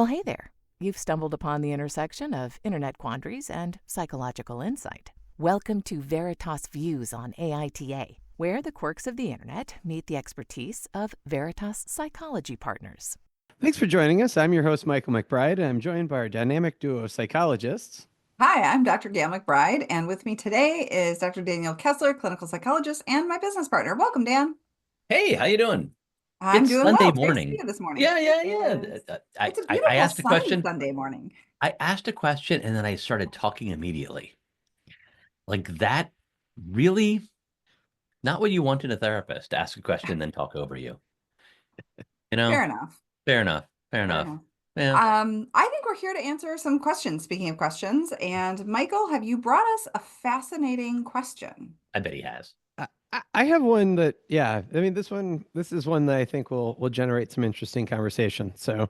Well, hey there. You've stumbled upon the intersection of internet quandaries and psychological insight. Welcome to Veritas Views on AITA, where the quirks of the internet meet the expertise of Veritas Psychology Partners. Thanks for joining us. I'm your host, Michael MacBride, and I'm joined by our dynamic duo of psychologists. Hi, I'm Dr. Gayle MacBride, and with me today is Dr. Daniel Kessler, clinical psychologist, and my business partner. Welcome, Dan. Hey, how you doing? I'm It's doing Sunday well. It's great to see morning. you this morning. Yeah. It's a I beautiful asked a sunny question. Sunday morning. I asked a question and then I started talking immediately. Like that really not what you want in a therapist, to ask a question, then talk over you. You know? Fair enough. Fair enough. Yeah. I think we're here to answer some questions, speaking of questions. And Michael, have you brought us a fascinating question? I bet he has. I have one that, this is one that I think will generate some interesting conversation. So,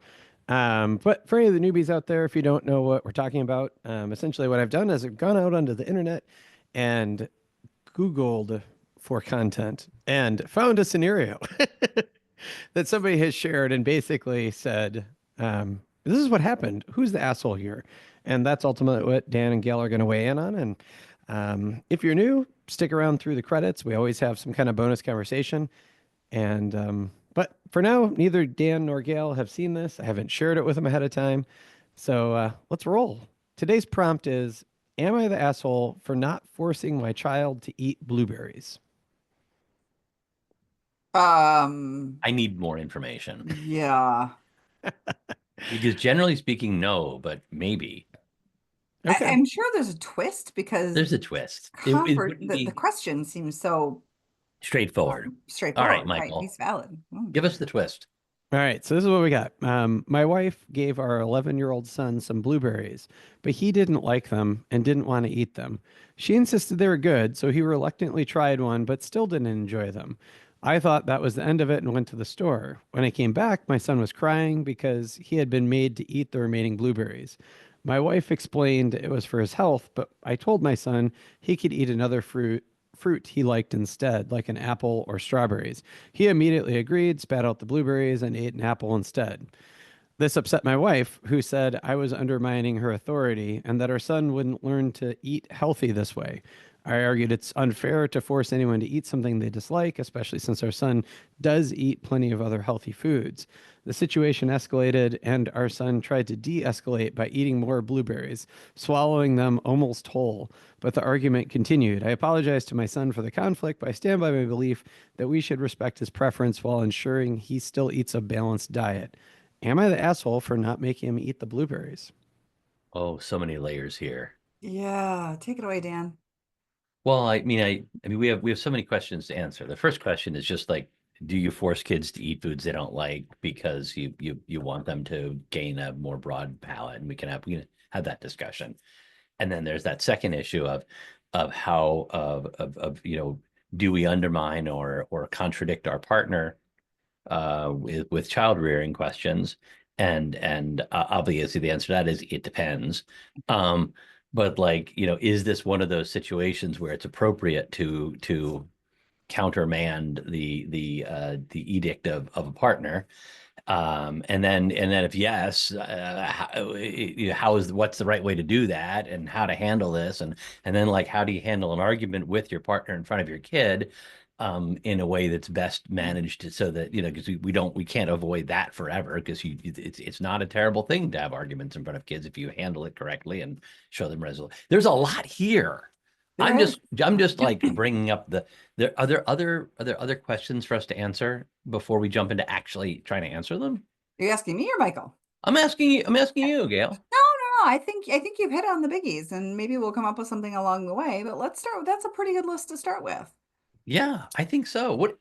but for any of the newbies out there, if you don't know what we're talking about, essentially what I've done is I've gone out onto the internet and Googled for content and found a scenario that somebody has shared and basically said, this is what happened. Who's the asshole here? And that's ultimately what Dan and Gail are going to weigh in on. And if you're new, stick around through the credits. We always have some kind of bonus conversation. And but for now, neither Dan nor Gail have seen this. I haven't shared it with them ahead of time. So let's roll. Today's prompt is, am I the asshole for not forcing my child to eat blueberries? I need more information. Yeah. Because generally speaking, no, but maybe. Okay. I'm sure there's a twist because There's a twist. the question seems so straightforward. straightforward. All right, Michael. Right, he's valid. Give us the twist. All right, so this is what we got. My wife gave our 11-year-old son some blueberries, but he didn't like them and didn't want to eat them. She insisted they were good, so he reluctantly tried one, but still didn't enjoy them. I thought that was the end of it and went to the store. When I came back, my son was crying because he had been made to eat the remaining blueberries. My wife explained it was for his health, but I told my son he could eat another fruit he liked instead, like an apple or strawberries. He immediately agreed, spat out the blueberries, and ate an apple instead. This upset my wife, who said I was undermining her authority and that our son wouldn't learn to eat healthy this way. I argued it's unfair to force anyone to eat something they dislike, especially since our son does eat plenty of other healthy foods. The situation escalated, and our son tried to de escalate by eating more blueberries, swallowing them almost whole. But the argument continued. I apologized to my son for the conflict, but I stand by my belief that we should respect his preference while ensuring he still eats a balanced diet. Am I the asshole for not making him eat the blueberries? Oh, so many layers here. Yeah, take it away, Dan. Well, I mean, we have so many questions to answer. The first question is just like, do you force kids to eat foods they don't like because you want them to gain a more broad palate, and we can have that discussion. And then there's that second issue of how do we undermine or contradict our partner with child rearing questions, and obviously the answer to that is it depends. But is this one of those situations where it's appropriate to countermand the edict of a partner? And then if yes, what's the right way to do that, and how to handle this, and then how do you handle an argument with your partner in front of your kid in a way that's best managed so that, because we can't avoid that forever, because it's not a terrible thing to have arguments in front of kids if you handle it correctly and show them resolution. There's a lot here. I'm just like bringing up are there other questions for us to answer before we jump into actually trying to answer them? Are you asking me or Michael? I'm asking you, Gail. No. I think you've hit on the biggies, and maybe we'll come up with something along the way. But let's start. That's a pretty good list to start with. Yeah, I think so.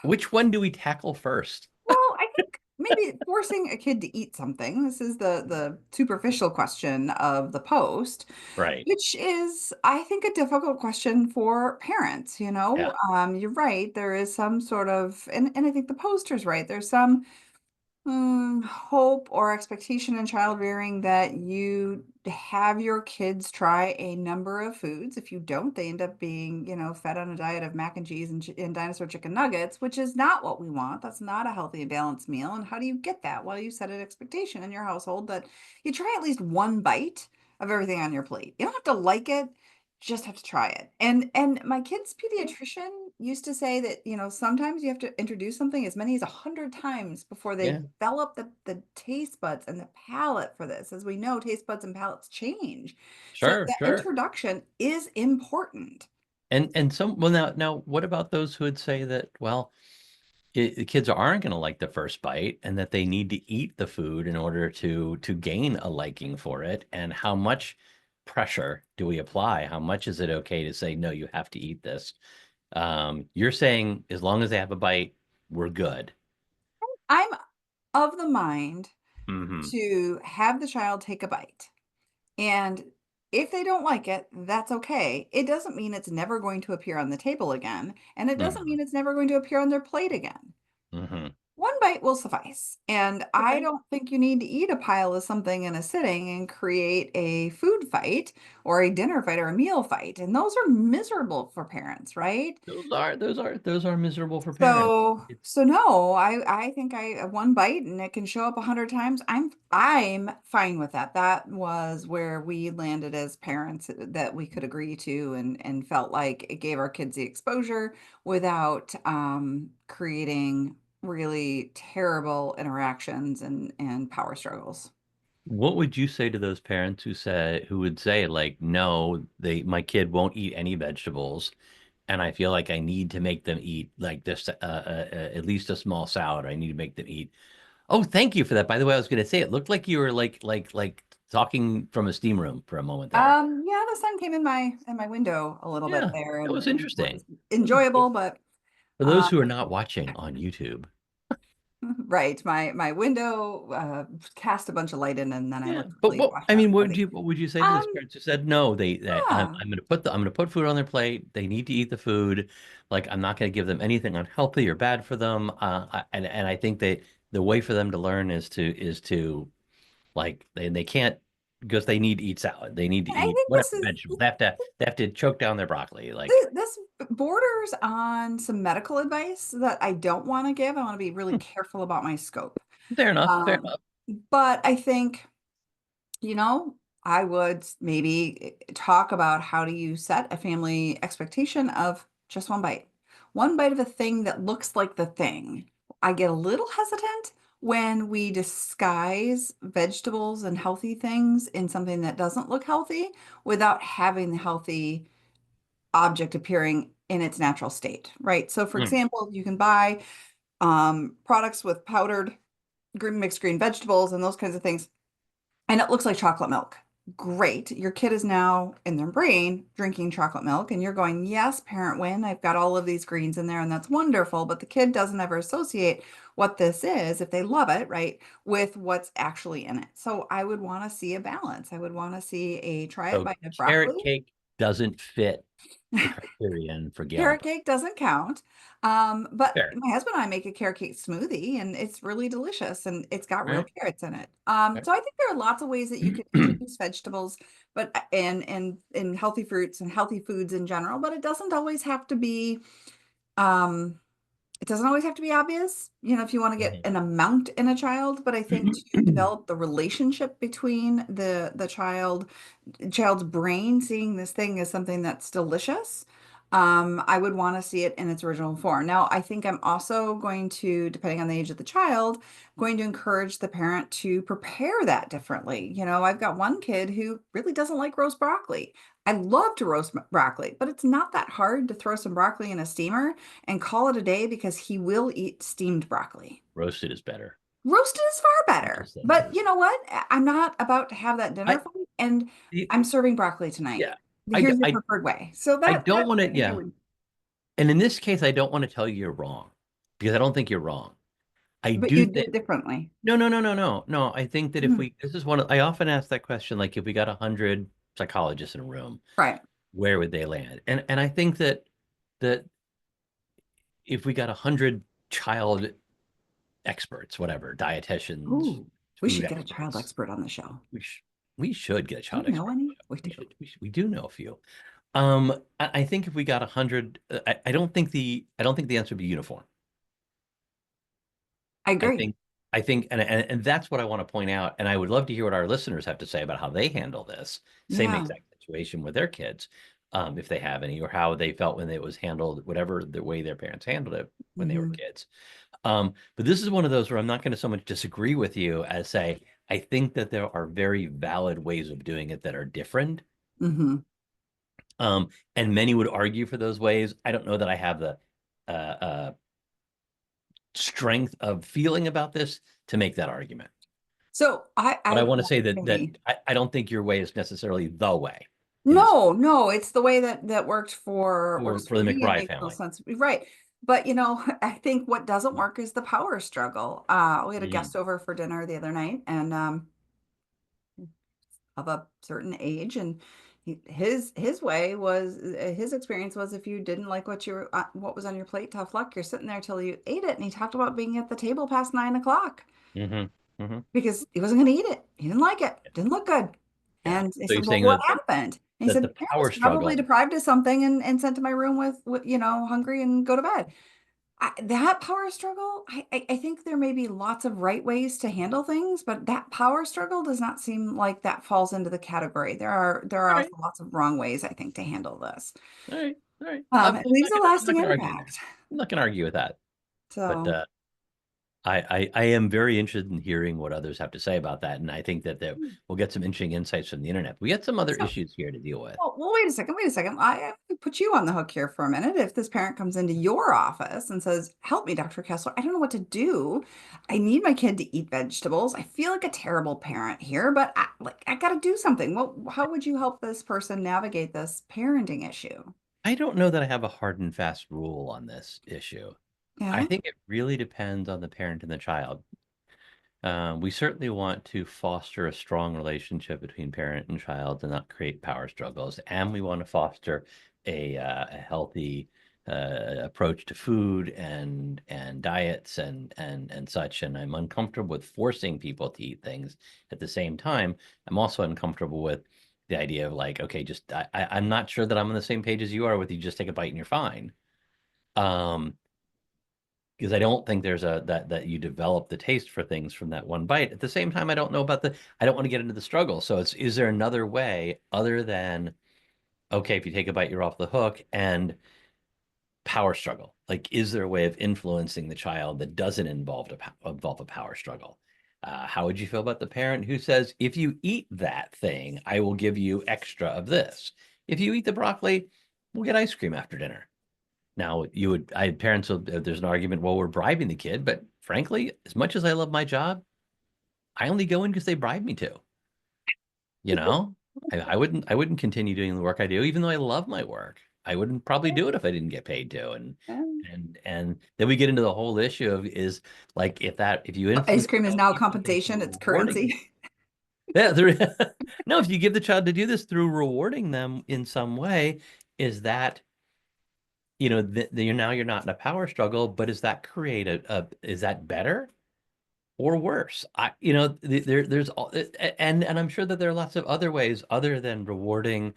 Which one do we tackle first? Well, I think maybe forcing a kid to eat something. This is the superficial question of the post, Right. which is, I think, a difficult question for parents. Yeah. You're right. There is some sort of, and I think the poster's right. There's some Hope or expectation in child rearing that you have your kids try a number of foods. If you don't, they end up being, fed on a diet of mac and cheese and dinosaur chicken nuggets, which is not what we want. That's not a healthy and balanced meal. And how do you get that? Well, you set an expectation in your household that you try at least one bite of everything on your plate. You don't have to like it, just have to try it. And my kid's pediatrician used to say that, sometimes you have to introduce something as many as 100 times before they Yeah, develop the taste buds and the palate for this. As we know, taste buds and palates change. So sure, that sure. introduction is important. And some, well, now what about those who would say that, well, the kids aren't going to like the first bite and that they need to eat the food in order to gain a liking for it? And how much pressure do we apply? How much is it okay to say, no, you have to eat this? You're saying as long as they have a bite, we're good. I'm of the mind Hmm. to have the child take a bite. And if they don't like it, that's okay. It doesn't mean it's never going to appear on the table again. And it doesn't Hmm. mean it's never going to appear on their plate again. Hmm. One bite will suffice. And I Okay. don't think you need to eat a pile of something in a sitting and create a food fight or a dinner fight or a meal fight. And those are miserable for parents, right? Those are miserable for parents. So no, I think I one bite and it can show up 100 times. I'm fine with that. That was where we landed as parents that we could agree to and felt like it gave our kids the exposure without creating really terrible interactions and power struggles. What would you say to those parents who would say like, no, my kid won't eat any vegetables, and I feel like I need to make them eat like this, at least a small salad. I need to make them eat. Oh, thank you for that. By the way, I was going to say it looked like you were like talking from a steam room for a moment there. Yeah, the sun came in my window a little bit Yeah, there it was and it interesting. was enjoyable, but For those uh, who are not watching on YouTube, right. My window cast a bunch of light in, and then I yeah. But literally watched I out mean, for the. what would you say to those Um, parents who said no? I'm yeah. I'm going to put food on their plate. They need to eat the food. Like I'm not going to give them anything unhealthy or bad for them. And I think that the way for them to learn is to like they can't, because they need to eat salad. They need to I eat think whatever vegetable. They have to choke down their broccoli. Like, this borders on some medical advice that I don't want to give. I want to be really careful about my scope. fair enough, fair Um, enough. but I think, you know, I would maybe talk about how do you set a family expectation of just one bite of a thing that looks like the thing. I get a little hesitant when we disguise vegetables and healthy things in something that doesn't look healthy without having the healthy object appearing in its natural state, right? So, for Mm. example, you can buy products with powdered mixed green vegetables and those kinds of things and it looks like chocolate milk. Great. Your kid is now in their brain drinking chocolate milk, and you're going, yes, parent win. I've got all of these greens in there, and that's wonderful. But the kid doesn't ever associate what this is, if they love it, right, with what's actually in it. So I would want to see a balance. I would want to see a try it So bite of carrot broccoli. cake doesn't fit the criterion for Gail Carrot MacBride. cake doesn't count. But Fair. my husband and I make a carrot cake smoothie and it's really delicious and it's got All real right. carrots in it. All So I think there are lots of ways that you can right. introduce vegetables, but and healthy fruits and healthy foods in general, but it doesn't always have to be um it doesn't always have to be obvious, if you want to get an amount in a child, but I think to develop the relationship between the child's brain seeing this thing as something that's delicious, I would want to see it in its original form. Now, I think I'm also going to, depending on the age of the child, going to encourage the parent to prepare that differently. I've got one kid who really doesn't like roast broccoli. I love to roast broccoli, but it's not that hard to throw some broccoli in a steamer and call it a day because he will eat steamed broccoli. Roasted is better. Roasted is far I'm better. just saying. But you know what? I'm not about to have that dinner I fight, and the- I'm serving broccoli tonight. yeah. I Here's your I preferred way. So I that don't want I to. think I Yeah. would, And in this case, I don't want to tell you you're wrong, because I don't think you're wrong. I but do you do think it differently. no, no, no, no, no, no. I think that if Mhm. we this is one of, I often ask that question, like if we got 100 psychologists in a room, Right. where would they land? And I think that if we got 100 child experts, whatever, dietitians, Ooh, we food should get a child experts. expert on the show. We should get a Do child you know expert. any? We We do. should, we do know a few. I think if we got 100, I don't think the answer would be uniform. I agree. I think, and that's what I want to point out. And I would love to hear what our listeners have to say about how they handle this same Yeah. exact situation with their kids, if they have any, or how they felt when it was handled, whatever the way their parents handled it when they were kids. But this is one of those where I'm not going to so much disagree with you as say, I think that there are very valid ways of doing it that are different. Mm-hmm. And many would argue for those ways. I don't know that I have the strength of feeling about this to make that argument. So But I want to say that maybe. I don't think your way is necessarily the way. No, it's the way that worked works For the me and MacBride makes no family. sense. Right. But I think what doesn't work is the power struggle. We had a guest over for dinner the other night and of a certain age, and his way was his experience was if you didn't like what was on your plate, tough luck. You're sitting there till you ate it. And he talked about being at the table past 9 o'clock because he wasn't going to eat it. He didn't like it. Didn't look good. Yeah. And I So you're said, well, saying what happened? And he said, the the parent power was probably struggle. deprived of something and sent to my room with hungry and go to bed. That power struggle, I think there may be lots of right ways to handle things, but that power struggle does not seem like that falls into the category. There are right. also lots of wrong ways, I think, to handle this. All right. It leaves a lasting impact. I'm not going to argue with that. So But I am very interested in hearing what others have to say about that. And I think that we'll get some interesting insights from the internet. We got some other issues here to deal with. well, wait a second. I put you on the hook here for a minute. If this parent comes into your office and says, help me, Dr. Kessler, I don't know what to do. I need my kid to eat vegetables. I feel like a terrible parent here, but I got to do something. Well, how would you help this person navigate this parenting issue? I don't know that I have a hard and fast rule on this issue. I Yeah. think it really depends on the parent and the child. We certainly want to foster a strong relationship between parent and child to not create power struggles, and we want to foster a healthy approach to food and diets and such. And I'm uncomfortable with forcing people to eat things. At the same time, I'm also uncomfortable with the idea of like, okay, just I'm not sure that I'm on the same page as you are with you just take a bite and you're fine. Because I don't think there's that you develop the taste for things from that one bite. At the same time, I don't know about I don't want to get into the struggle. So is there another way other than, okay, if you take a bite, you're off the hook, and power struggle? Like, is there a way of influencing the child that doesn't involve a power struggle? How would you feel about the parent who says, if you eat that thing, I will give you extra of this. If you eat the broccoli, we'll get ice cream after dinner. Now, parents, there's an argument, well, we're bribing the kid, but frankly, as much as I love my job, I only go in because they bribe me to. I wouldn't continue doing the work I do, even though I love my work. I wouldn't probably do it if I didn't get paid to. And then we get into the whole issue of is like if you influence Ice cream is now compensation, it's currency. Yeah, no, if you give the child to do this through rewarding them in some way, is that you're not in a power struggle, but does that create is that better or worse? There's and I'm sure that there are lots of other ways other than rewarding,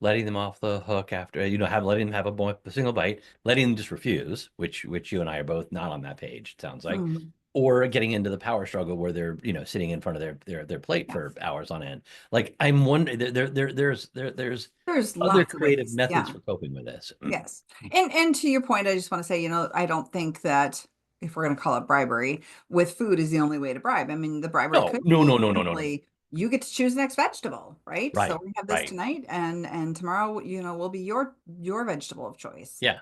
letting them off the hook after, letting them have a single bite, letting them just refuse, which you and I are both not on that page, it sounds like, or getting into the power struggle where they're, sitting in front of their plate for hours on end. Like, I'm wondering, there's other creative methods for coping with this. Yes. And to your point, I just want to say, I don't think that if we're going to call it bribery with food is the only way to bribe. I mean, the bribery could be simply, you get to choose next vegetable, right? Right. So we have this tonight and tomorrow, will be your vegetable of choice. Yeah.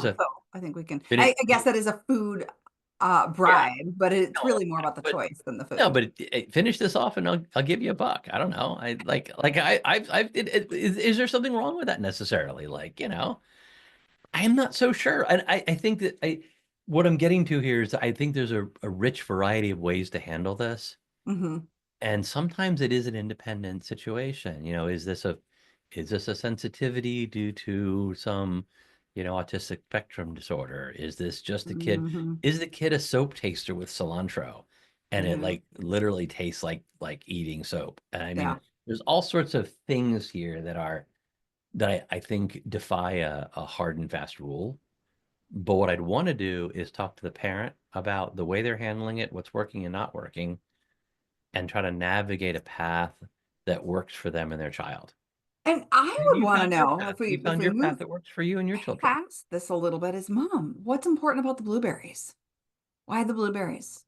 So I think we can, I guess that is a food bribe, but it's really more about the choice than the food. No, but finish this off and I'll give you $1. I don't know. Is there something wrong with that necessarily? Like, I'm not so sure. And I think that what I'm getting to here is I think there's a rich variety of ways to handle this. And sometimes it is an independent situation. Is this a sensitivity due to some, autistic spectrum disorder? Is this just a kid? Hmm. Is the kid a soap taster with cilantro? And it Hmm. like literally tastes like eating soap. And I Yeah. mean, there's all sorts of things here that I think defy a hard and fast rule. But what I'd want to do is talk to the parent about the way they're handling it, what's working and not working, and try to navigate a path that works for them and their child. And I Maybe would want to know you if found we your path move that works for you and your children. past this a little bit is Mom, what's important about the blueberries? Why the blueberries?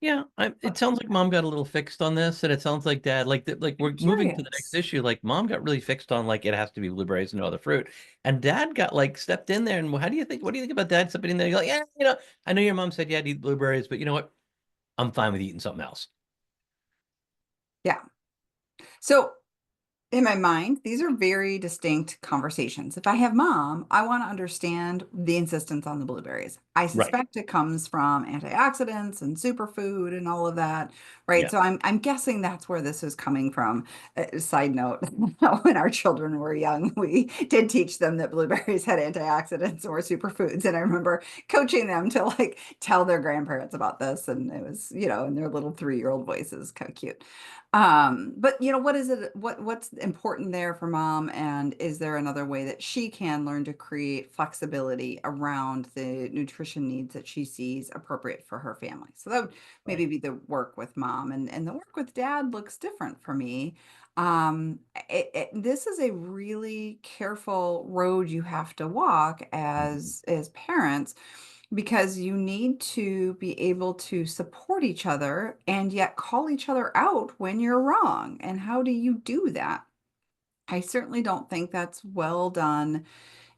Yeah, it sounds like mom got a little fixed on this, and it sounds like dad, like I'm we're moving to the next curious. issue. Like mom got really fixed on like it has to be blueberries and no other fruit, and dad got like stepped in there. And how do you think? What do you think about dad stepping in there? You're like, yeah, I know your mom said you had to eat blueberries, but you know what? I'm fine with eating something else. Yeah. So in my mind, these are very distinct conversations. If I have Mom, I want to understand the insistence on the blueberries. I Right. suspect it comes from antioxidants and superfood and all of that, right? Yeah. So I'm guessing that's where this is coming from. Side note, when our children were young, we did teach them that blueberries had antioxidants or superfoods. And I remember coaching them to like tell their grandparents about this. And it was, in their little 3-year-old voices, kind of cute. But what is it, what's important there for Mom? And is there another way that she can learn to create flexibility around the nutrition needs that she sees appropriate for her family? So that would maybe Right. be the work with Mom, and the work with Dad looks different for me. This is a really careful road you have to walk Mhm. as parents, because you need to be able to support each other and yet call each other out when you're wrong. And how do you do that? I certainly don't think that's well done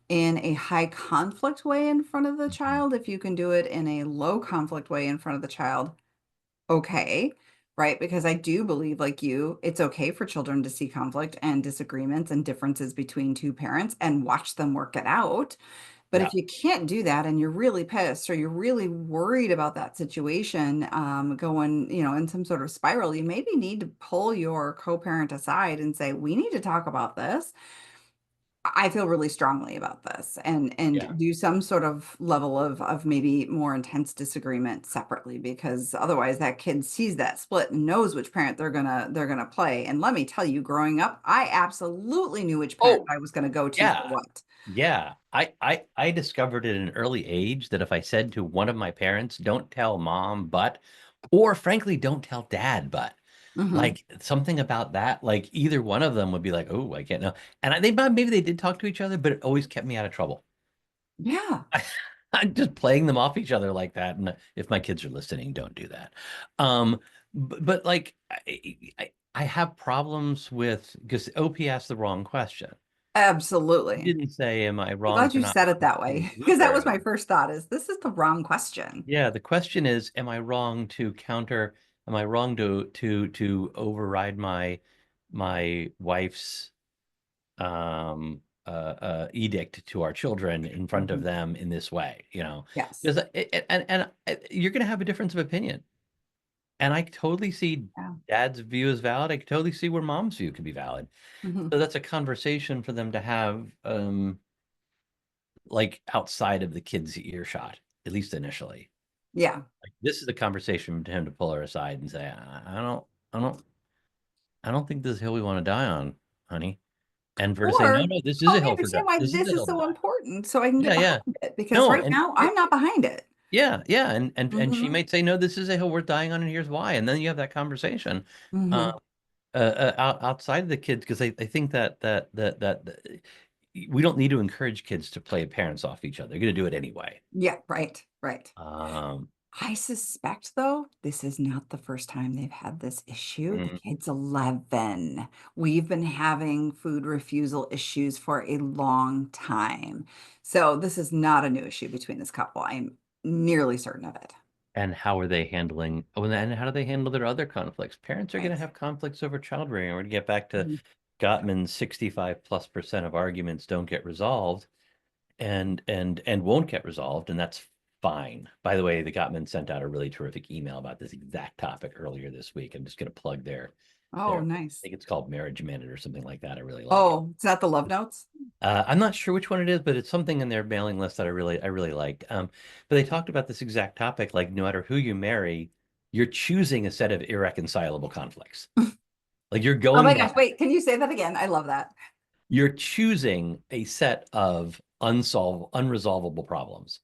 in a high conflict way in front of the Mhm. child. If you can do it in a low conflict way in front of the child, okay. Right? Because I do believe, like you, it's okay for children to see conflict and disagreements and differences between two parents and watch them work it out. But Yeah. if you can't do that and you're really pissed or you're really worried about that situation going, in some sort of spiral, you maybe need to pull your co-parent aside and say, we need to talk about this. I feel really strongly about this, and Yeah. do some sort of level of maybe more intense disagreement separately, because otherwise that kid sees that split and knows which parent they're gonna play. And let me tell you, growing up, I absolutely knew which parent Oh, I was gonna go to for yeah. what. Yeah. I discovered at an early age that if I said to one of my parents, don't tell mom, but, or frankly, don't tell dad, but, Hmm. like something about that, like either one of them would be like, oh, I can't know. And maybe they did talk to each other, but it always kept me out of trouble. Yeah. I'm just playing them off each other like that. And if my kids are listening, don't do that. But like, I have problems with, because OP asked the wrong question. He Absolutely. didn't say, am I I'm wrong glad for you not said it that eating way, because that was blueberries? my first thought, is this is the wrong question. Yeah, the question is, am I wrong to counter, am I wrong to override my wife's edict to our children in front of Mhm. them in this way, Yes. because you're going to have a difference of opinion, and I totally see Yeah. dad's view is valid. I totally see where mom's view could be valid. Hmm. So that's a conversation for them to have, like outside of the kid's earshot, at least initially. Yeah. Like this is a conversation to him to pull her aside and say, I don't, I don't think this is a hill we want to die on, honey. And for her to say, no, Or no, this is a help me hill for understand why this is this a is hill to so die. important so I can get Yeah, yeah. behind it, because No, right now I'm not behind it. yeah, yeah. And she Hmm. might say, no, this is a hill worth dying on, and here's why. And then you have that conversation. Uh, Hmm. outside of the kids, because I think that we don't need to encourage kids to play parents off each other. They're going to do it anyway. Yeah, right, right. Um, I suspect, though, this is not the first time they've had this issue. The mm, kid's 11. We've been having food refusal issues for a long time. So this is not a new issue between this couple. I'm nearly certain of it. and how are they handling? Oh, and how do they handle their other conflicts? Parents are going Right. to have conflicts over child rearing. We're going to get back to Mhm. Gottman's 65+% of arguments don't get resolved, and won't get resolved, and that's fine. By the way, the Gottman sent out a really terrific email about this exact topic earlier this week. I'm just going to plug Oh, I nice. think it's called Marriage Minute or something like that. I really like it. Oh, is that the love notes? I'm not sure which one it is, but it's something in their mailing list that I really like. But they talked about this exact topic, like no matter who you marry, you're choosing a set of irreconcilable conflicts. Like you're Oh going my back, gosh, wait, can you say that again? I love that. you're choosing a set of unresolvable problems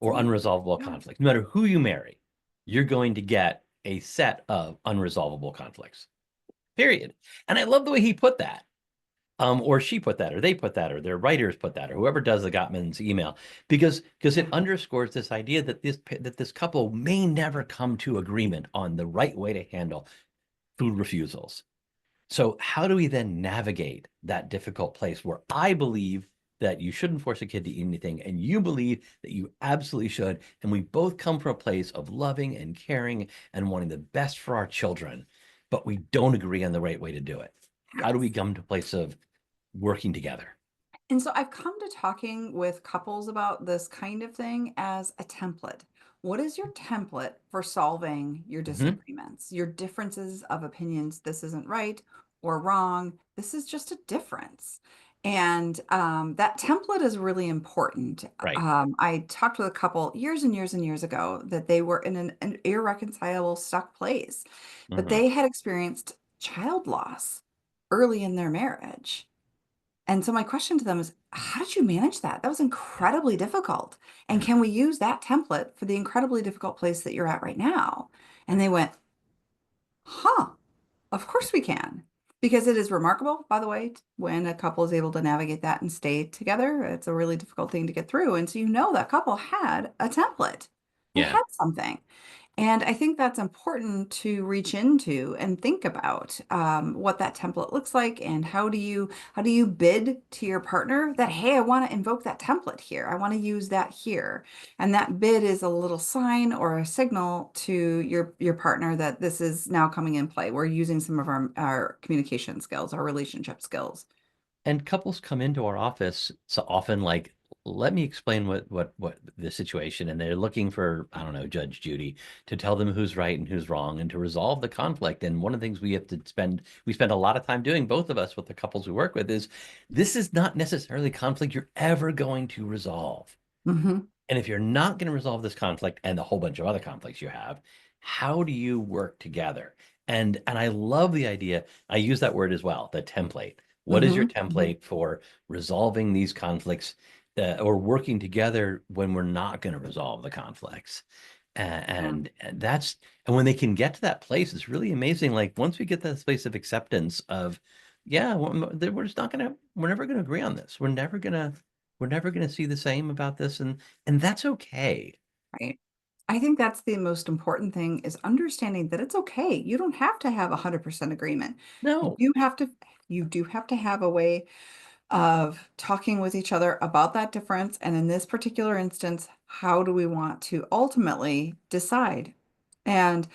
or unresolvable Yeah. conflicts. No matter who you marry, you're going to get a set of unresolvable conflicts. Period. And I love the way he put that. Or she put that, or they put that, or their writers put that, or whoever does the Gottman's email, because it underscores this idea that this couple may never come to agreement on the right way to handle food refusals. So how do we then navigate that difficult place where I believe that you shouldn't force a kid to eat anything, and you believe that you absolutely should, and we both come from a place of loving and caring and wanting the best for our children, but we don't agree on the right way to do it? How do we come to a place of working together? And so I've come to talking with couples about this kind of thing as a template. What is your template for solving your disagreements, your differences of opinions? This isn't right or wrong. This is just a difference. And that template is really important. Right. I talked with a couple years and years and years ago that they were in an irreconcilable, stuck place, but they had experienced child loss early in their marriage. And so my question to them is, how did you manage that? That was incredibly difficult. And can we use that template for the incredibly difficult place that you're at right now? And they went, huh, of course we can. Because it is remarkable, by the way, when a couple is able to navigate that and stay together. It's a really difficult thing to get through. And so you know that couple had a template. They Yeah. had something. And I think that's important to reach into and think about what that template looks like, and how do you bid to your partner that, hey, I want to invoke that template here. I want to use that here. And that bid is a little sign or a signal to your partner that this is now coming in play. We're using some of our communication skills, our relationship skills. And couples come into our office so often like, let me explain what the situation, and they're looking for, I don't know, Judge Judy to tell them who's right and who's wrong and to resolve the conflict. And one of the things we spend a lot of time doing, both of us with the couples we work with, is this is not necessarily conflict you're ever going to resolve. Mm-hmm. And if you're not going to resolve this conflict and the whole bunch of other conflicts you have, how do you work together? And I love the idea. I use that word as well, the template. What is your template for resolving these conflicts or working together when we're not going to resolve the conflicts? And when they can get to that place, it's really amazing. Like once we get to this place of acceptance of, yeah, we're just not gonna, we're never gonna agree on this. We're never gonna see the same about this, and that's okay. Right. I think that's the most important thing, is understanding that it's okay. You don't have to have 100% agreement. No, You do have to have a way of talking with each other about that difference. And in this particular instance, how do we want to ultimately decide and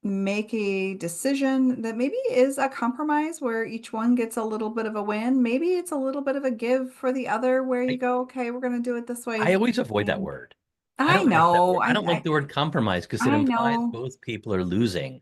make a decision that maybe is a compromise where each one gets a little bit of a win. Maybe it's a little bit of a give for the other, where you I, go, okay, we're going to do it this I way. always avoid that And word. I I don't like that know, word. I don't like the word compromise because it I implies know, both people are losing.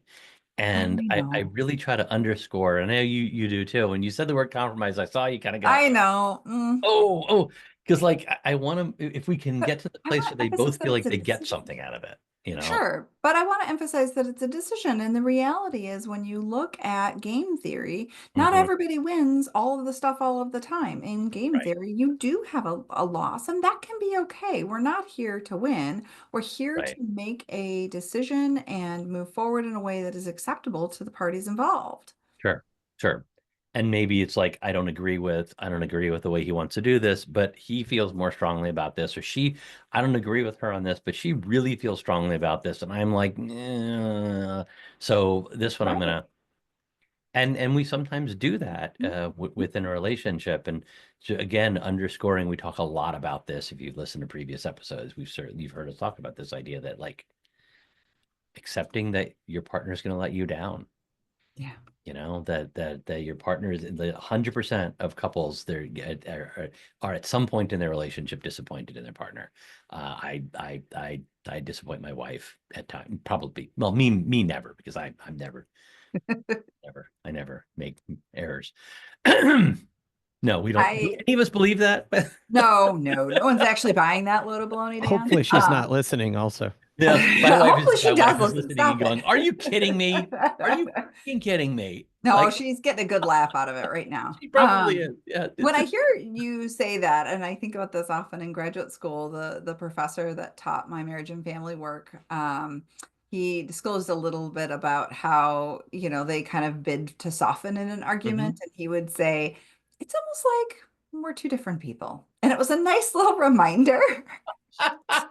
I And I know, really try to underscore, and I know you do too. When you said the word compromise, I saw you kind of go, I know. oh, because like I want to, if we can But get to the I place want where to they emphasize both that feel it's like a they get decision. something out of it. Sure, but I want to emphasize that it's a decision. And the reality is, when you look at game theory, not Mhm. everybody wins all of the stuff all of the time. In game Right, theory, you do have a loss, and that can be okay. We're not here to win. We're here to right. make a decision and move forward in a way that is acceptable to the parties involved. Sure, sure. And maybe it's like I don't agree with the way he wants to do this, but he feels more strongly about this, or I don't agree with her on this, but she really feels strongly about this, and I'm like, "Nah." So this one I'm Right. gonna, and we sometimes do that Mhm. within a relationship, and so again, underscoring, we talk a lot about this. If you've listened to previous episodes, you've heard us talk about this idea that like accepting that your partner's going to let you down. Yeah. You know, that your partner is, the 100% of couples are at some point in their relationship disappointed in their partner. I disappoint my wife at times, probably. Well, me never, because I'm never I never make errors. No, we don't. Do I any of us believe that? no one's actually buying that load of bologna, Dan. Hopefully she's not listening also. Yeah, Hopefully she does listen. listening and going, "Are you kidding me? Are you fucking kidding me?" No, Like, she's getting a good laugh out of it right now. she probably is. Yeah. When I hear you say that, and I think about this often in graduate school, the professor that taught my marriage and family work, he disclosed a little bit about how, they kind of bid to soften in an argument. And he would say, it's almost like we're two different people. And it was a nice little reminder that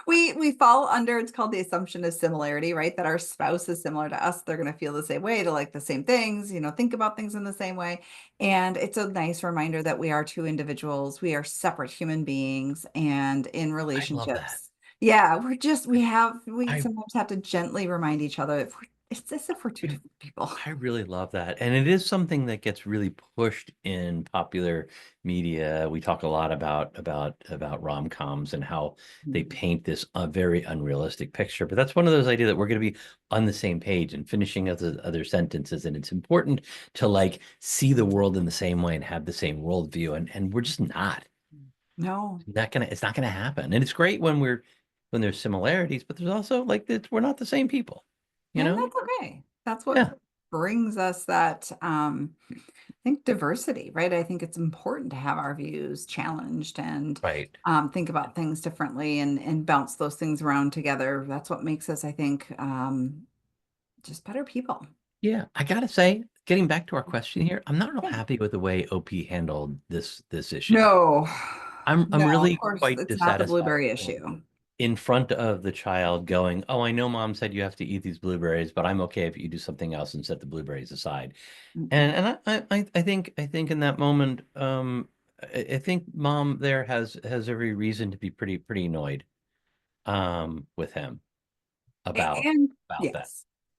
we fall under, it's called the assumption of similarity, right? That our spouse is similar to us. They're going to feel the same way, to like the same things, think about things in the same way. And it's a nice reminder that we are two individuals. We are separate human beings, and in relationships. Yeah, we sometimes have to gently remind each other it's as if we're two different people. I really love that. And it is something that gets really pushed in popular media. We talk a lot about rom-coms and how they paint this very unrealistic picture. But that's one of those ideas that we're going to be on the same page and finishing other sentences. And it's important to like see the world in the same way and have the same worldview. And we're just not. No. It's not gonna happen. And it's great when there's similarities, but there's also like we're not the same people. You know? That's okay. That's what brings us that I think diversity, right? I think it's important to have our views challenged and think about things differently and bounce those things around together. That's what makes us, I think, just better people. Yeah, I gotta say, getting back to our question here, I'm not real happy with the way OP handled this issue. No, I'm really quite it's dissatisfied. not the blueberry issue. In front of the child going, "Oh, I know mom said you have to eat these blueberries, but I'm okay if you do something else and set the blueberries aside." And I think in that moment, I think mom there has every reason to be pretty annoyed with him about that.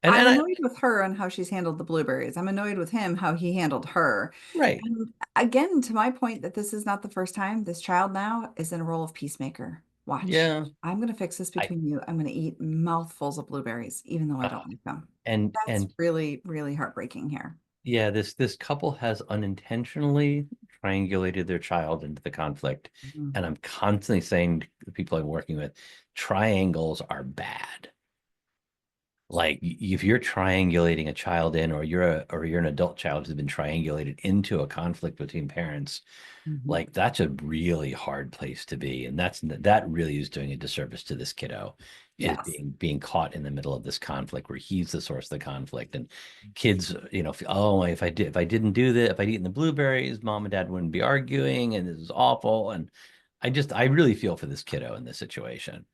And I'm annoyed with her on how she's handled the blueberries. I'm annoyed with him how he handled her. Right. And again, to my point that this is not the first time, this child now is in a role of peacemaker. Watch. Yeah. I'm going to fix this between you. I'm going to eat mouthfuls of blueberries, even though I don't like them. And that's really, really heartbreaking here. Yeah, this couple has unintentionally triangulated their child into the conflict. And I'm constantly saying to the people I'm working with, triangles are bad. Like if you're triangulating a child in, or you're an adult child who's been triangulated into a conflict between parents, like that's a really hard place to be. And that really is doing a disservice to this kiddo, is being caught in the middle of this conflict where he's the source of the conflict. And kids, if I didn't do that, if I'd eaten the blueberries, mom and dad wouldn't be arguing, and this is awful. And I really feel for this kiddo in this situation.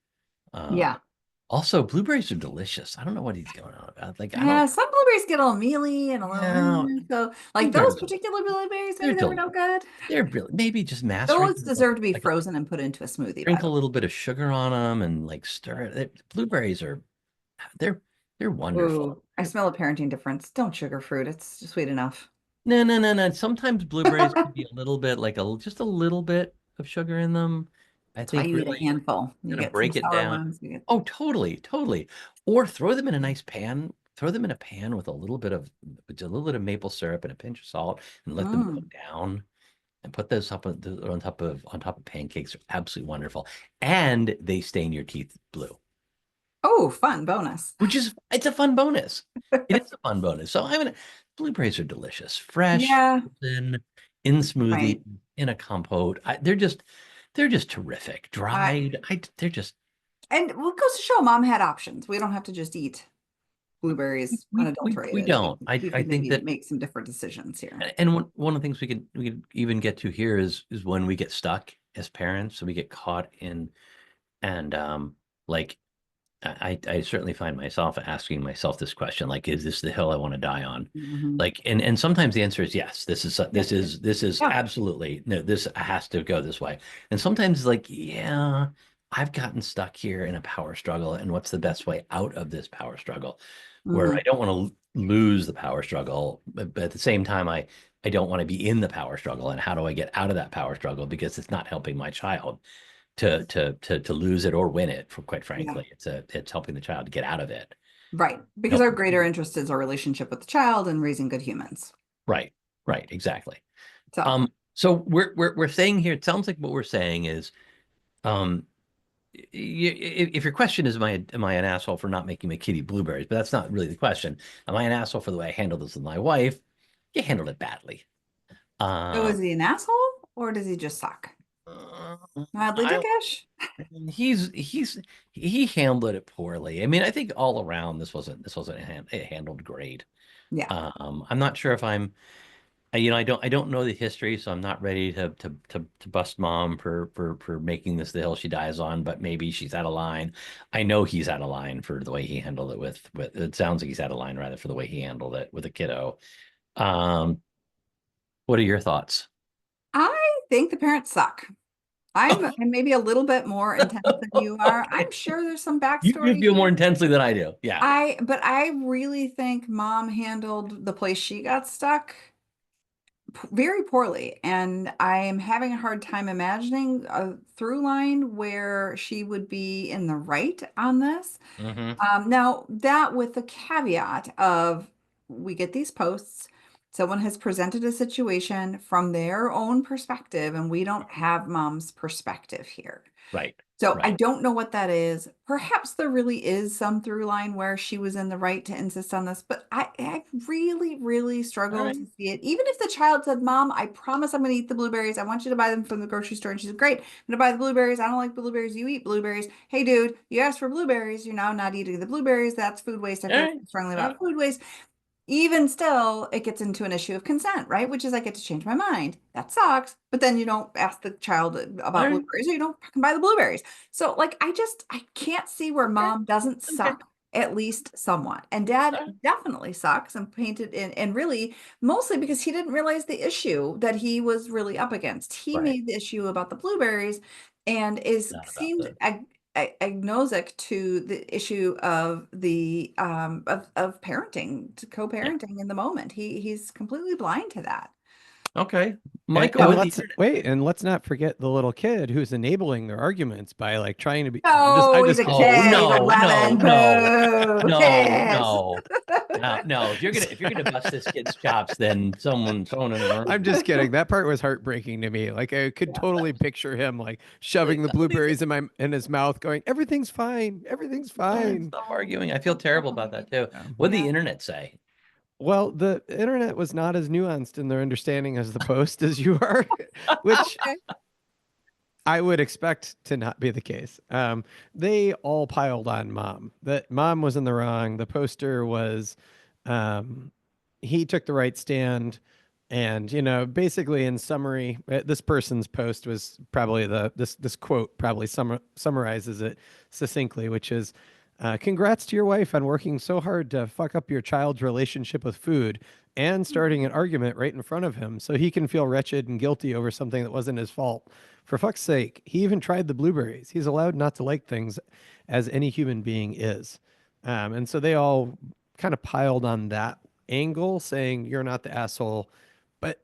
Also, blueberries are delicious. I don't know what he's going on about. Like, some blueberries get a little mealy and a little so like those particular blueberries, maybe they were no good. They're really maybe just macerated. Those deserve to be frozen and put into a smoothie. Sprinkle a little bit of sugar on them and like stir it. Blueberries they're wonderful. Ooh, I smell a parenting difference. Don't sugar fruit. It's just sweet enough. No. Sometimes blueberries can be a little bit like just a little bit of sugar in them. I think you really, eat a handful. You get break it down. Oh, totally. Or throw them in a nice pan. Throw them in a pan with a little bit of maple syrup and a pinch of salt, and let them cook down. And put those up on top of pancakes. Are absolutely wonderful, and they stain your teeth blue. Oh, fun bonus! It's a fun bonus. It is a fun bonus. So blueberries are delicious, fresh, in smoothie, in a compote. They're just terrific. Dried, they're just. And what goes to show, mom had options. We don't have to just eat blueberries unadulterated. We don't. I think that make some different decisions here. And one of the things we can even get to here is when we get stuck as parents, so we get caught in, and like I certainly find myself asking myself this question, like, is this the hill I want to die on? Like, and sometimes the answer is yes. This is absolutely no. This has to go this way. And sometimes like, yeah, I've gotten stuck here in a power struggle, and what's the best way out of this power struggle? Where Mhm. I don't want to lose the power struggle, but at the same time, I don't want to be in the power struggle. And how do I get out of that power struggle? Because it's not helping my child to lose it or win it. For quite Yeah. frankly, it's helping the child to get out of it. Right. Because our Help. greater interest is our relationship with the child and raising good humans. Right. Right. Exactly. So, So we're saying here. It sounds like what we're saying is, um, if your question is, am I an asshole for not making my kitty blueberries? But that's not really the question. Am I an asshole for the way I handled this with my wife? You handled it badly. so Uh, is he an asshole or does he just suck? Mildly I dickish? he handled it poorly. I mean, I think all around this wasn't handled great. Yeah. I'm not sure if I don't know the history, so I'm not ready to bust mom for making this the hill she dies on. But maybe she's out of line. I know he's out of line for the way he handled it with. It sounds like he's out of line rather for the way he handled it with a kiddo. Um, what are your thoughts? I think the parents suck. I'm maybe a little bit more intense than you are. Okay. I'm sure there's some You backstory feel more here. intensely than I do. Yeah. But I really think mom handled the place she got stuck very poorly. And I am having a hard time imagining a through line where she would be in the right on this. Hmm. Now, that with the caveat of we get these posts, someone has presented a situation from their own perspective, and we don't have mom's perspective here. Right. So I Right. don't know what that is. Perhaps there really is some through line where she was in the right to insist on this, but I really, really All struggle right. to see it. Even if the child said, Mom, I promise I'm going to eat the blueberries. I want you to buy them from the grocery store. And she's great. I'm going to buy the blueberries. I don't like blueberries. You eat blueberries. Hey, dude, you asked for blueberries. You're now not eating the blueberries. That's food waste. I All feel right. strongly All right. about food waste. Even still, it gets into an issue of consent, right? Which is I get to change my mind. That sucks. But then you don't ask the child All about right. blueberries or you don't fucking buy the blueberries. So like I can't see where Okay. mom doesn't Okay. suck at least somewhat. And dad All right. definitely sucks and painted in and really mostly because he didn't realize the issue that he was really up against. He Right. made the issue about the blueberries and is Not about seemed the. agnostic to the issue of the of parenting to Yeah. co-parenting in the moment. He's completely blind to that. Okay. And, Michael, and with the let's internet. wait, and let's not forget the little kid who's enabling their arguments by like trying to be. I'm Oh, he's just a kidding. Oh, kid. He's no, 11. no, no, Boo. no, Kids. no. No, if you're gonna bust this kid's chops, then someone in the I'm room. just kidding. That part was heartbreaking to me. Like I could Yeah. totally picture him like shoving Like, the no, blueberries in his mouth, going, "Everything's fine. Everything's fine." stop arguing. I feel terrible about that too. What'd Yeah. the internet say? Well, the internet was not as nuanced in their understanding as the post as you are, which Okay. I would expect to not be the case. They all piled on mom. That mom was in the wrong. The poster was, um, he took the right stand, and basically in summary, this person's post was probably this quote probably summarizes it succinctly, which is, "Congrats to your wife on working so hard to fuck up your child's relationship with food." And starting an argument right in front of him so he can feel wretched and guilty over something that wasn't his fault. For fuck's sake, he even tried the blueberries. He's allowed not to like things as any human being is. And so they all kind of piled on that angle, saying, "You're not the asshole." But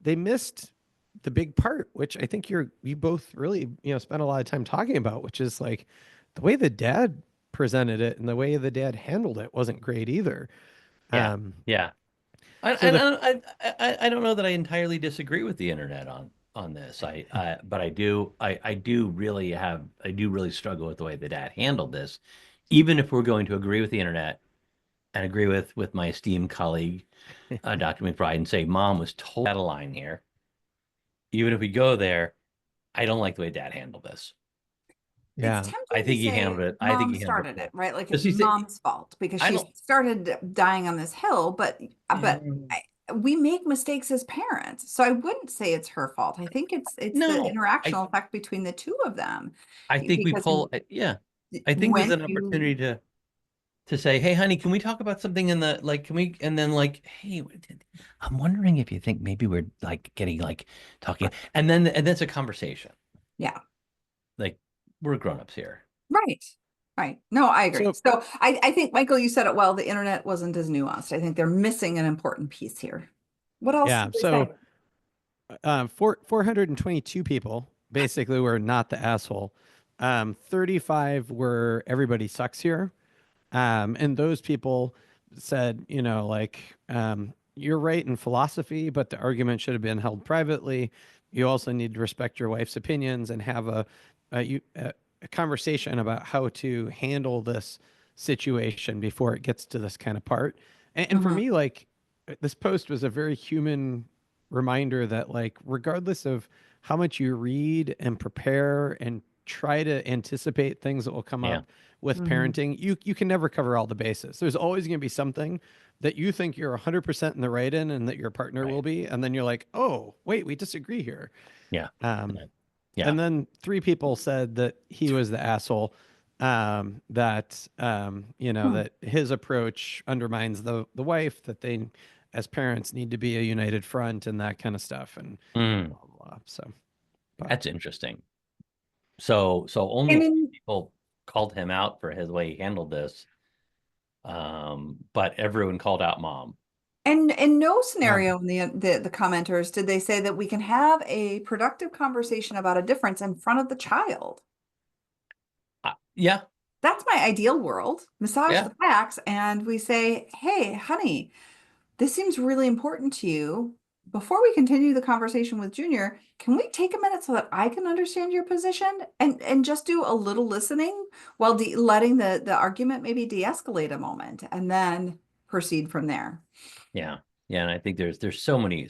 they missed the big part, which I think you both really, spent a lot of time talking about, which is like the way the dad presented it and the way the dad handled it wasn't great either. Yeah, Um, yeah. I so the I don't know that I entirely disagree with the internet on this. But I do really struggle with the way the dad handled this. Even if we're going to agree with the internet and agree with my esteemed colleague, Dr. McBride, and say mom was totally out of line here. Even if we go there, I don't like the way dad handled this. It's yeah, tempting I to think he handled say it. I think mom he handled started it it, poorly. right? Like Because it's mom's fault because I she don't. started dying on this hill, but we make mistakes as parents. So I wouldn't say it's her fault. I think it's the No, interactional effect between the two of them. I think we Because pull. Yeah, I think there's when an you opportunity to say, "Hey, honey, can we talk about something in the like? Can we?" And then like, "Hey, I'm wondering if you think maybe we're like getting like talking," and then it's a conversation. yeah, Like, we're grown-ups here. Right. Right. No, I agree. So- So I think, Michael, you said it well. The internet wasn't as nuanced. I think they're missing an important piece here. What else Yeah. did they So say? 422 people basically were not the asshole. 35 were everybody sucks here. And those people said, you know, like, you're right in philosophy, but the argument should have been held privately. You also need to respect your wife's opinions and have a conversation about how to handle this situation before it gets to this kind of part. And for Mhm. me, like, this post was a very human reminder that, like, regardless of how much you read and prepare and try to anticipate things that will come Yeah. up with Mhm. parenting, you can never cover all the bases. There's always going to be something that you think you're 100% in the right in and that your partner will Right. be. And then you're like, oh, wait, we disagree here. Yeah. Um, Yeah. And then 3 people said that he was the asshole, you know, Hmm. that his approach undermines the wife, that they, as parents, need to be a united front and that kind of stuff. And Mm, blah, blah, blah. So, but that's interesting. So only And 3 in people called him out for his way he handled this. But everyone called out mom. and in no yeah, scenario in the commenters did they say that we can have a productive conversation about a difference in front of the child. Yeah. That's my ideal world. Massage Yeah. the facts, and we say, "Hey, honey, this seems really important to you. Before we continue the conversation with Junior, can we take a minute so that I can understand your position and just do a little listening while letting the argument maybe de-escalate a moment and then proceed from there." Yeah. Yeah. And I think there's so many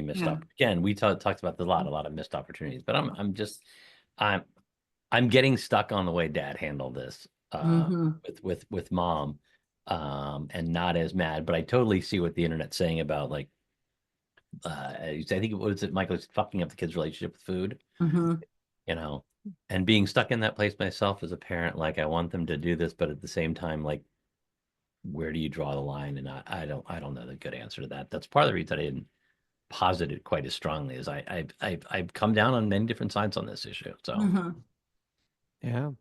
missed Yeah. again, we talked about a lot of missed opportunities, but I'm getting stuck on the way dad handled this Hmm. with mom, and not as mad, but I totally see what the internet's saying about, like, I think, what is it, Michael, it's fucking up the kid's relationship with food, Hmm. you know, and being stuck in that place myself as a parent. Like, I want them to do this, but at the same time, like, where do you draw the line? And I don't know the good answer to that. That's part of the reason I didn't posit it quite as strongly as I've come down on many different sides on this issue. So Hmm. yeah.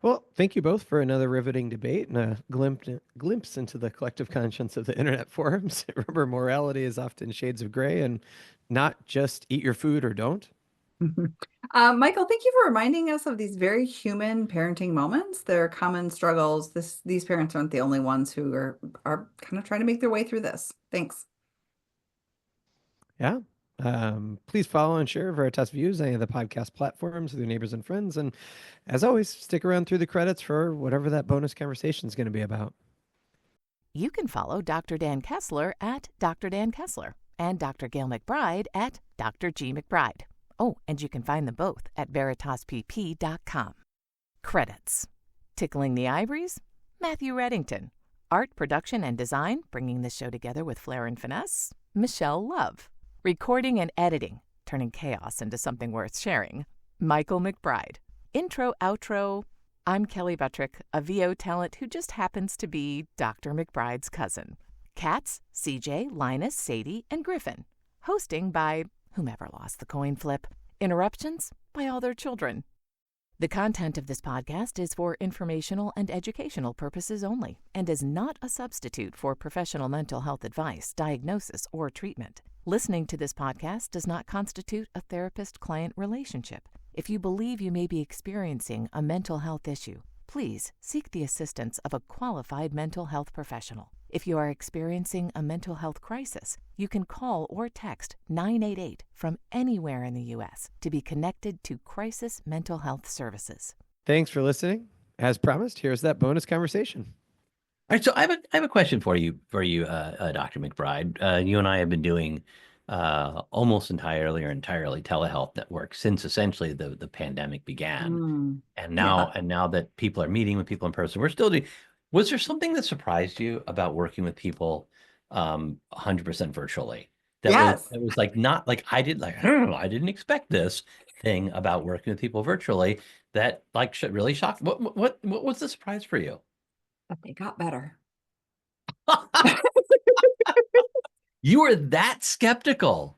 Well, thank you both for another riveting debate and a glimpse into the collective conscience of the internet forums. Remember, morality is often shades of gray and not just eat your food or don't. Michael, thank you for reminding us of these very human parenting moments. They're common struggles. These parents aren't the only ones who are kind of trying to make their way through this. Thanks. Yeah. Please follow and share Veritas Views, any of the podcast platforms with your neighbors and friends. And as always, stick around through the credits for whatever that bonus conversation is going to be about. You can follow Dr. Dan Kessler at Dr. Dan Kessler and Dr. Gayle MacBride at Dr. G. MacBride. Oh, and you can find them both at veritaspp.com. Credits. Tickling the Ivories, Matthew Reddington. Art, production, and design, bringing this show together with flair and finesse, Michelle Love. Recording and editing, turning chaos into something worth sharing, Michael MacBride. Intro, outro, I'm Kelly Buttrick, a VO talent who just happens to be Dr. MacBride's cousin. Cats, CJ, Linus, Sadie, and Griffin. Hosting by whomever lost the coin flip. Interruptions by all their children. The content of this podcast is for informational and educational purposes only and is not a substitute for professional mental health advice, diagnosis, or treatment. Listening to this podcast does not constitute a therapist-client relationship. If you believe you may be experiencing a mental health issue, please seek the assistance of a qualified mental health professional. If you are experiencing a mental health crisis, you can call or text 988 from anywhere in the U.S. to be connected to Crisis Mental Health Services. Thanks for listening. As promised, here's that bonus conversation. all right, so I have a question for you, Dr. MacBride. You and I have been doing almost entirely telehealth network since essentially the pandemic began, and Yeah. now that people are meeting with people in person, we're still doing. Was there something that surprised you about working with people 100% virtually? Yes. That was like, not like I didn't expect this thing about working with people virtually that, like, really shocked. What was the surprise for you? But they got better. You were that skeptical.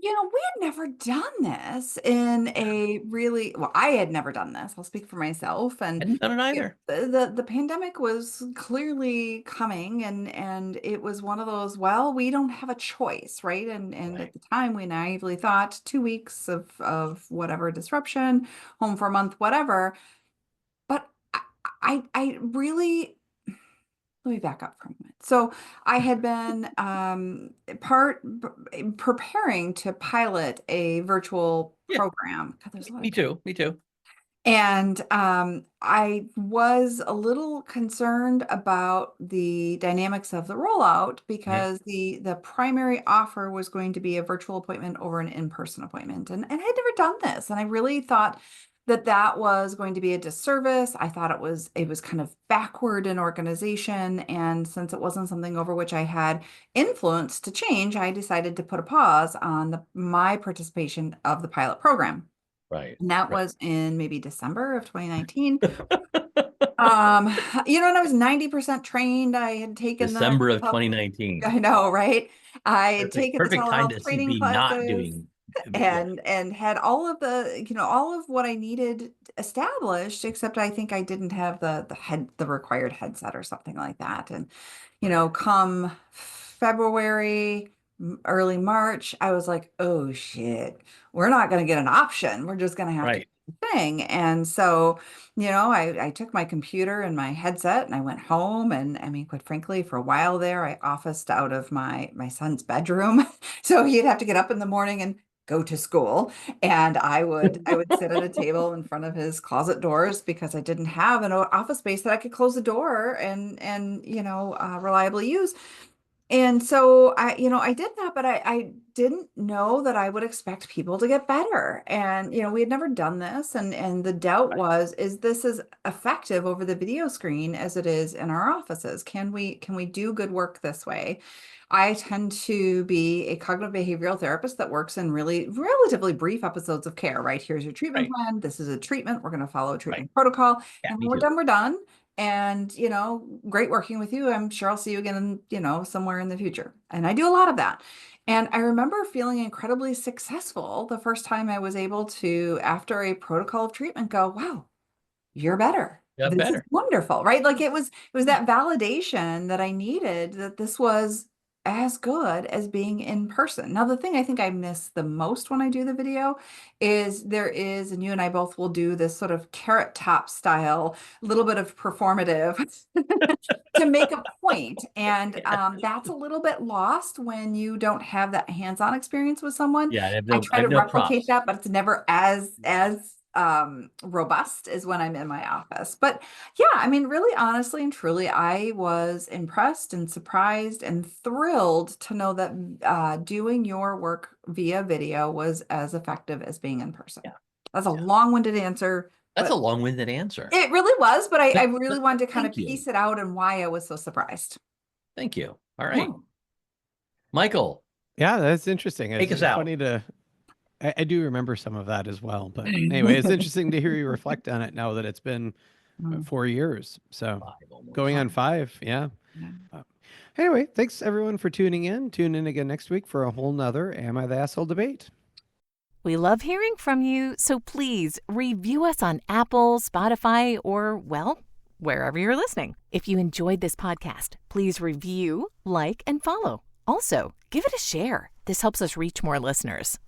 We had never done this in a really, well, I had never done this. I'll speak for myself. I And hadn't done it you either. the pandemic was clearly coming, and it was one of those, well, we don't have a choice, right? And Right. at the time we naively thought 2 weeks of whatever disruption, home for a month, whatever. But I really, let me back up for a minute. So I had been preparing to pilot a virtual Yeah, program. God, there's a lot me of, too. Me too. and I was a little concerned about the dynamics of the rollout Mhm. because the primary offer was going to be a virtual appointment over an in-person appointment. And I'd never done this. And I really thought that that was going to be a disservice. I thought it was kind of backward in organization. And since it wasn't something over which I had influence to change, I decided to put a pause on my participation of the pilot program. Right. And that Right. was in maybe December of 2019. And I was 90% trained. I had taken the, December of 2019. I know, Wow. right? I had Perfect. taken the Perfect time telehealth to training be not classes doing. Yeah. and had all of all of what I needed established, except I think I didn't have the required headset or something like that. And, Right. come February, early March, I was like, oh shit, we're not going to get an option. We're just going to have to Right. do the thing. And so, I took my computer and my headset and I went home. And I mean, quite frankly, for a while there, I officed out of my son's bedroom. So he'd have to get up in the morning and go to school. And I would sit at a table in front of his closet doors because I didn't have an office space that I could close the door and reliably use. And so I did that, but I didn't know that I would expect people to get better. And, we had never done this. And the doubt Right. was, is this as effective over the video screen as it is in our offices? Can we do good work this way? I tend to be a cognitive behavioral therapist that works in really relatively brief episodes of care, right? Here's your treatment Right. plan. This is a treatment. We're going to follow a Right. treatment protocol. Yeah. And when Me we're too. done, we're done. And, great working with you. I'm sure I'll see you again, somewhere in the future. And I do a lot of that. And I remember feeling incredibly successful the first time I was able to, after a protocol of treatment, go, wow, you're better. Got This is better. wonderful, right? Like it was that validation that I needed that this was as good as being in person. Now, the thing I think I miss the most when I do the video is and you and I both will do this sort of carrot top style, little bit of performative to make a point. And that's a little bit lost when you don't have that hands-on experience with someone. Yeah. I I try have to no replicate props. that, but it's never as robust as when I'm in my office. But yeah, I mean, really honestly and truly, I was impressed and surprised and thrilled to know that doing your work via video was as effective as being in person. Yeah. That's a Yeah. long-winded answer, That's a but long-winded answer. it really was, but I But, really but wanted to kind of thank you. piece it out and why I was so surprised. Thank you. All right. Yeah. Michael, Yeah, that's interesting. take us It's out. funny I do remember some of that as well. But anyway, it's interesting to hear you reflect on it now that it's been Mm. 4 years. So 5 almost. going on 5. Yeah. Yeah. Anyway, thanks everyone for tuning in. Tune in again next week for a whole nother Am I the Asshole debate. We love hearing from you, so please review us on Apple, Spotify, or, well, wherever you're listening. If you enjoyed this podcast, please review, like, and follow. Also, give it a share. This helps us reach more listeners.